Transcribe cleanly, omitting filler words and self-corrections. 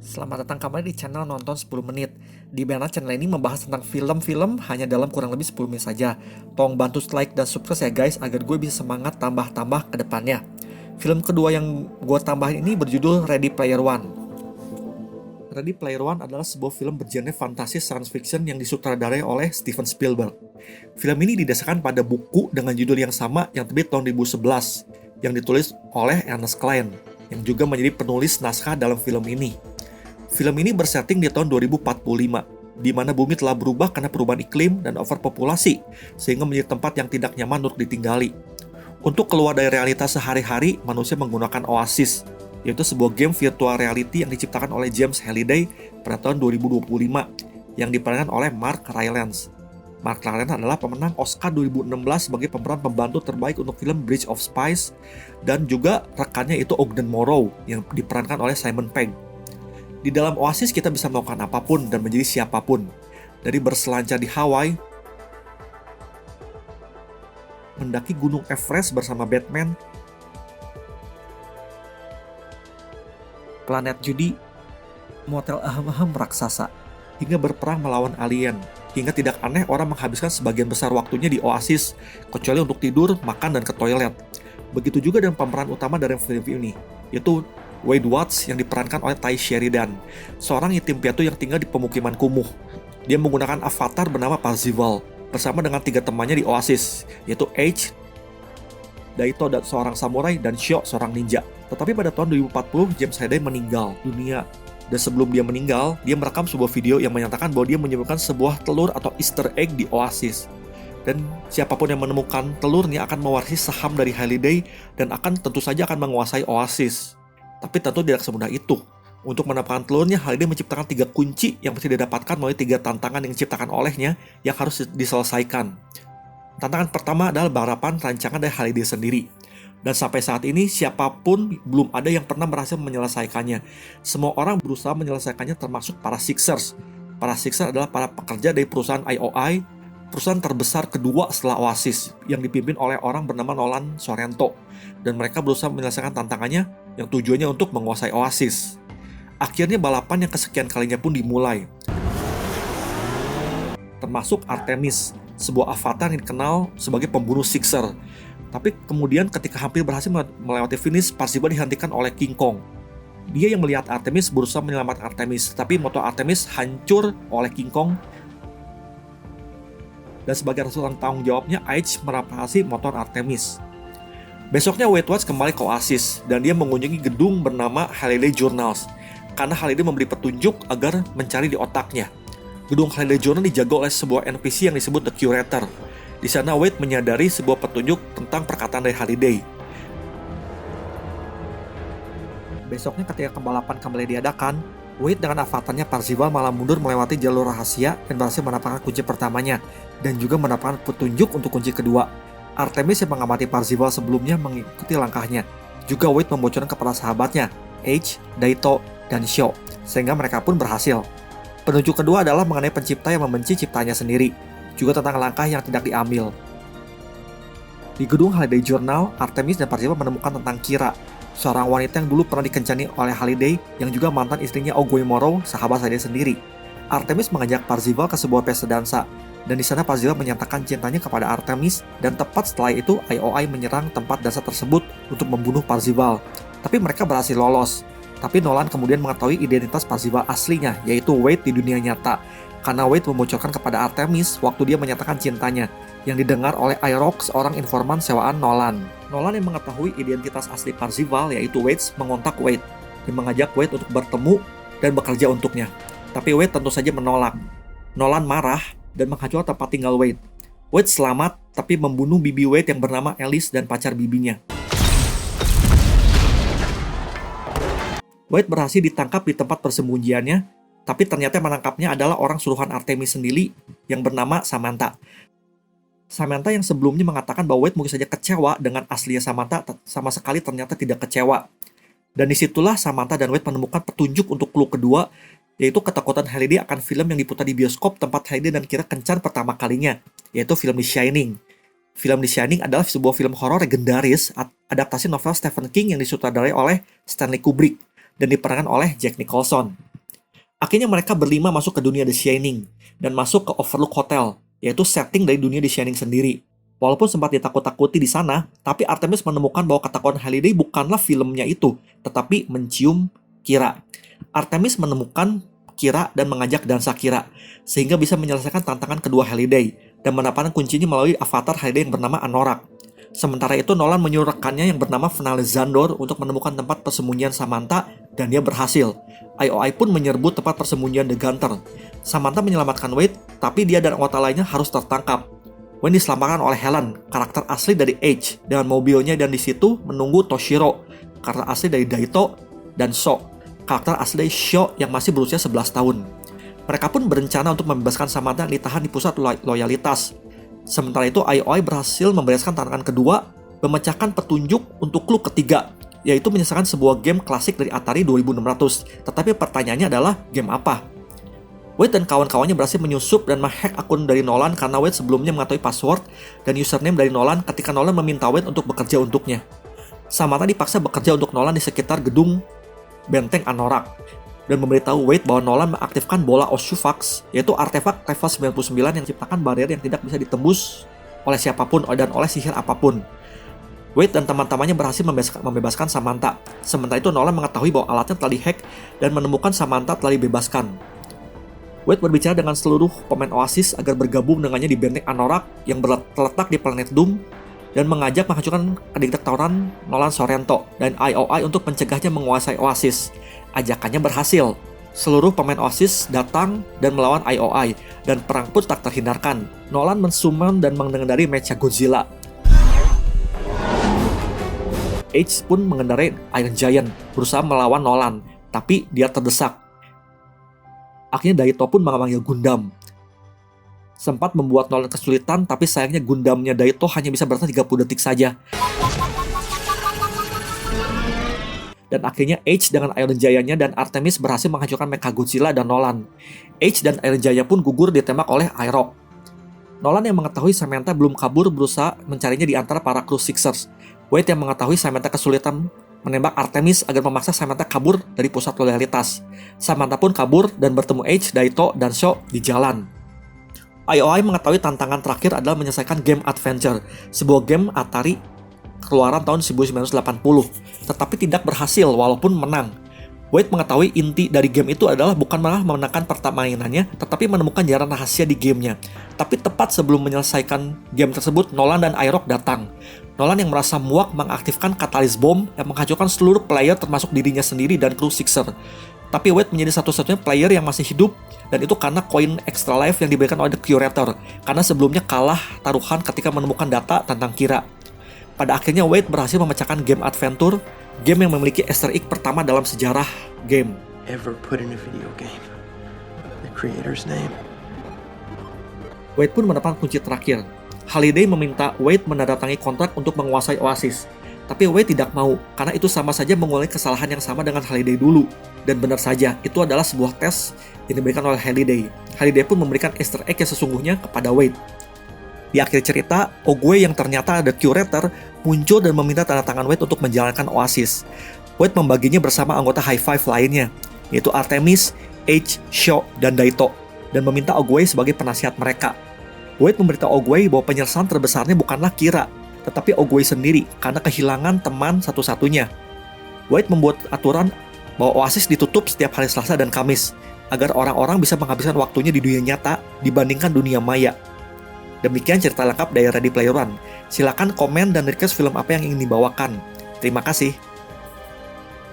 Selamat datang kembali di channel Nonton 10 Menit. Di mana channel ini membahas tentang film-film hanya dalam kurang lebih 10 menit saja. Tolong bantu like dan subscribe ya guys, agar gue bisa semangat tambah-tambah ke depannya. Film kedua yang gue tambahin ini berjudul Ready Player One. Ready Player One adalah sebuah film bergenre fantasi science fiction yang disutradarai oleh Steven Spielberg. Film ini didasarkan pada buku dengan judul yang sama yang terbit tahun 2011, yang ditulis oleh Ernest Cline, yang juga menjadi penulis naskah dalam film ini. Film ini bersetting di tahun 2045, di mana bumi telah berubah karena perubahan iklim dan overpopulasi, sehingga menjadi tempat yang tidak nyaman untuk ditinggali. Untuk keluar dari realitas sehari-hari, manusia menggunakan Oasis, yaitu sebuah game virtual reality yang diciptakan oleh James Halliday pada tahun 2025, yang diperankan oleh Mark Rylance. Mark Rylance adalah pemenang Oscar 2016 sebagai pemeran pembantu terbaik untuk film Bridge of Spies, dan juga rekannya itu Ogden Morrow, yang diperankan oleh Simon Pegg. Di dalam Oasis kita bisa melakukan apapun dan menjadi siapapun. Dari berselancar di Hawaii, mendaki Gunung Everest bersama Batman, planet judi, motel ahem-ahem raksasa, hingga berperang melawan alien. Hingga tidak aneh orang menghabiskan sebagian besar waktunya di Oasis, kecuali untuk tidur, makan, dan ke toilet. Begitu juga dengan pemeran utama dari film ini, yaitu Wade Watts yang diperankan oleh Tye Sheridan, seorang yatim piatu yang tinggal di pemukiman kumuh. Dia menggunakan avatar bernama Parzival, bersama dengan 3 temannya di Oasis, yaitu H, Daito dan seorang samurai, dan Shio seorang ninja. Tetapi pada tahun 2040, James Halliday meninggal dunia. Dan sebelum dia meninggal, dia merekam sebuah video yang menyatakan bahwa dia menyimpan sebuah telur atau Easter egg di Oasis. Dan siapapun yang menemukan telurnya akan mewarisi saham dari Halliday dan akan tentu saja akan menguasai Oasis. Tapi tentu tidak semudah itu. Untuk mendapatkan telurnya, Halliday menciptakan 3 kunci yang mesti didapatkan melalui 3 tantangan yang diciptakan olehnya yang harus diselesaikan. Tantangan pertama adalah balapan rancangan dari Halliday sendiri. Dan sampai saat ini, siapapun belum ada yang pernah berhasil menyelesaikannya. Semua orang berusaha menyelesaikannya termasuk para Sixers. Para Sixers adalah para pekerja dari perusahaan IOI, perusahaan terbesar kedua setelah Oasis, yang dipimpin oleh orang bernama Nolan Sorrento. Dan mereka berusaha menyelesaikan tantangannya yang tujuannya untuk menguasai Oasis. Akhirnya balapan yang kesekian kalinya pun dimulai. Termasuk Artemis, sebuah avatar yang dikenal sebagai pembunuh Sixer. Tapi kemudian ketika hampir berhasil melewati finish, Parzival dihentikan oleh King Kong. Dia yang melihat Artemis berusaha menyelamatkan Artemis, tapi motor Artemis hancur oleh King Kong. Dan sebagai resultan tanggung jawabnya, Aich mereparasi motor Artemis. Besoknya Wade Watts kembali ke Oasis, dan dia mengunjungi gedung bernama Halliday Journals, karena Halliday memberi petunjuk agar mencari di otaknya. Gedung Halliday Journal dijaga oleh sebuah NPC yang disebut The Curator. Di sana Wade menyadari sebuah petunjuk tentang perkataan dari Halliday. Besoknya ketika balapan kembali diadakan, Wade dengan avatarnya Parzival malah mundur melewati jalur rahasia dan berhasil mendapatkan kunci pertamanya, dan juga mendapatkan petunjuk untuk kunci kedua. Artemis yang mengamati Parzival sebelumnya mengikuti langkahnya. Juga Wade membocorkan kepada sahabatnya, H, Daito, dan Shio, sehingga mereka pun berhasil. Petunjuk kedua adalah mengenai pencipta yang membenci ciptanya sendiri, juga tentang langkah yang tidak diambil. Di gedung Halliday Journal, Artemis dan Parzival menemukan tentang Kira, seorang wanita yang dulu pernah dikencani oleh Halliday, yang juga mantan istrinya Ogden Morrow, sahabat Halliday sendiri. Artemis mengajak Parzival ke sebuah pesta dansa, dan di sana Parzival menyatakan cintanya kepada Artemis, dan tepat setelah itu IOI menyerang tempat dansa tersebut untuk membunuh Parzival. Tapi mereka berhasil lolos. Tapi Nolan kemudian mengetahui identitas Parzival aslinya, yaitu Wade di dunia nyata, karena Wade membocorkan kepada Artemis waktu dia menyatakan cintanya, yang didengar oleh IROC, seorang informan sewaan Nolan. Nolan yang mengetahui identitas asli Parzival, yaitu Wade, mengontak Wade dan mengajak Wade untuk bertemu dan bekerja untuknya. Tapi Wade tentu saja menolak. Nolan marah dan menghancurkan tempat tinggal Wade. Wade selamat, tapi membunuh bibi Wade yang bernama Alice dan pacar bibinya. Wade berhasil ditangkap di tempat persembunyiannya, tapi ternyata menangkapnya adalah orang suruhan Artemis sendiri yang bernama Samantha. Samantha yang sebelumnya mengatakan bahwa Wade mungkin saja kecewa dengan aslinya Samantha, sama sekali ternyata tidak kecewa. Dan disitulah Samantha dan Wade menemukan petunjuk untuk clue kedua, yaitu ketakutan Halliday akan film yang diputar di bioskop tempat Halliday dan Kira kencan pertama kalinya, yaitu film The Shining. Film The Shining adalah sebuah film horor legendaris adaptasi novel Stephen King yang disutradarai oleh Stanley Kubrick dan diperankan oleh Jack Nicholson. Akhirnya mereka berlima masuk ke dunia The Shining dan masuk ke Overlook Hotel, yaitu setting dari dunia The Shining sendiri. Walaupun sempat ditakut-takuti di sana, tapi Artemis menemukan bahwa ketakutan Halliday bukanlah filmnya itu, tetapi mencium Kira. Artemis menemukan Kira dan mengajak dansa Kira, sehingga bisa menyelesaikan tantangan kedua Halliday, dan mendapatkan kuncinya melalui avatar Halliday yang bernama Anorak. Sementara itu, Nolan menyuruh rekannya yang bernama Fernale Zandor untuk menemukan tempat persembunyian Samantha, dan dia berhasil. IOI pun menyerbu tempat persembunyian The Gunter. Samantha menyelamatkan Wade, tapi dia dan anggota lainnya harus tertangkap. Wade diselamatkan oleh Helen, karakter asli dari H, dengan mobilnya, dan di situ menunggu Toshiro, karakter asli dari Daito, dan So, karakter asli dari Sho yang masih berusia 11 tahun. Mereka pun berencana untuk membebaskan Samantha yang ditahan di pusat loyalitas. Sementara itu, IOI berhasil membereskan tantangan kedua, memecahkan petunjuk untuk clue ketiga, yaitu menyelesaikan sebuah game klasik dari Atari 2600. Tetapi pertanyaannya adalah, game apa? Wade dan kawan-kawannya berhasil menyusup dan menghack akun dari Nolan karena Wade sebelumnya mengetahui password dan username dari Nolan ketika Nolan meminta Wade untuk bekerja untuknya. Samantha dipaksa bekerja untuk Nolan di sekitar gedung benteng Anorak, dan memberitahu Wade bahwa Nolan mengaktifkan bola Oshufaks, yaitu artefak level 99 yang menciptakan barrier yang tidak bisa ditembus oleh siapapun dan oleh sihir apapun. Wade dan teman-temannya berhasil membebaskan Samantha. Sementara itu, Nolan mengetahui bahwa alatnya telah dihack dan menemukan Samantha telah dibebaskan. Wade berbicara dengan seluruh pemain Oasis agar bergabung dengannya di benteng Anorak yang terletak di planet Doom, dan mengajak menghancurkan kediktatoran Nolan Sorrento dan IOI untuk mencegahnya menguasai Oasis. Ajakannya berhasil. Seluruh pemain Oasis datang dan melawan IOI, dan perang pun tak terhindarkan. Nolan mensummon dan mengendari Mecha Godzilla. H pun mengendarai Iron Giant, berusaha melawan Nolan, tapi dia terdesak. Akhirnya Daito pun memanggil Gundam. Sempat membuat Nolan kesulitan, tapi sayangnya Gundamnya Daito hanya bisa bertahan 30 detik saja. Dan akhirnya H dengan Iron Giant-nya dan Artemis berhasil menghancurkan Mechagodzilla dan Nolan. H dan Iron Giant pun gugur ditembak oleh Aerok. Nolan yang mengetahui Samantha belum kabur berusaha mencarinya di antara para kru Sixers. Wade yang mengetahui Samantha kesulitan menembak Artemis agar memaksa Samantha kabur dari pusat loyalitas. Samantha pun kabur dan bertemu H, Daito, dan Sho di jalan. IOI mengetahui tantangan terakhir adalah menyelesaikan game Adventure, sebuah game Atari keluaran tahun 1980, tetapi tidak berhasil walaupun menang. Wade mengetahui inti dari game itu adalah bukan malah memenangkan permainannya, tetapi menemukan jalan rahasia di gamenya. Tapi tepat sebelum menyelesaikan game tersebut, Nolan dan Aerok datang. Nolan yang merasa muak mengaktifkan Catalyst Bomb yang menghancurkan seluruh player termasuk dirinya sendiri dan kru Sixer. Tapi Wade menjadi satu-satunya player yang masih hidup, dan itu karena koin extra life yang diberikan oleh The Curator, karena sebelumnya kalah taruhan ketika menemukan data tentang Kira. Pada akhirnya Wade berhasil memecahkan game Adventure, game yang memiliki Easter egg pertama dalam sejarah game. Ever put in a video game the creator's name? Wade pun mendapat kunci terakhir. Halliday meminta Wade menandatangani kontrak untuk menguasai Oasis. Tapi Wade tidak mau, karena itu sama saja mengulangi kesalahan yang sama dengan Halliday dulu. Dan benar saja, itu adalah sebuah tes yang diberikan oleh Halliday. Halliday pun memberikan Easter egg yang sesungguhnya kepada Wade. Di akhir cerita, Ogwe yang ternyata ada Curator muncul dan meminta tanda tangan Wade untuk menjalankan Oasis. Wade membaginya bersama anggota High Five lainnya, yaitu Artemis, H, Sho, dan Daito, dan meminta Ogwe sebagai penasihat mereka. Wade memberitahu Ogwe bahwa penyelesaian terbesarnya bukanlah Kira, tetapi Ogwe sendiri karena kehilangan teman satu-satunya. Wade membuat aturan bahwa Oasis ditutup setiap hari Selasa dan Kamis, agar orang-orang bisa menghabiskan waktunya di dunia nyata dibandingkan dunia maya. Demikian cerita lengkap dari Ready Player One. Silakan komen dan request film apa yang ingin dibawakan. Terima kasih.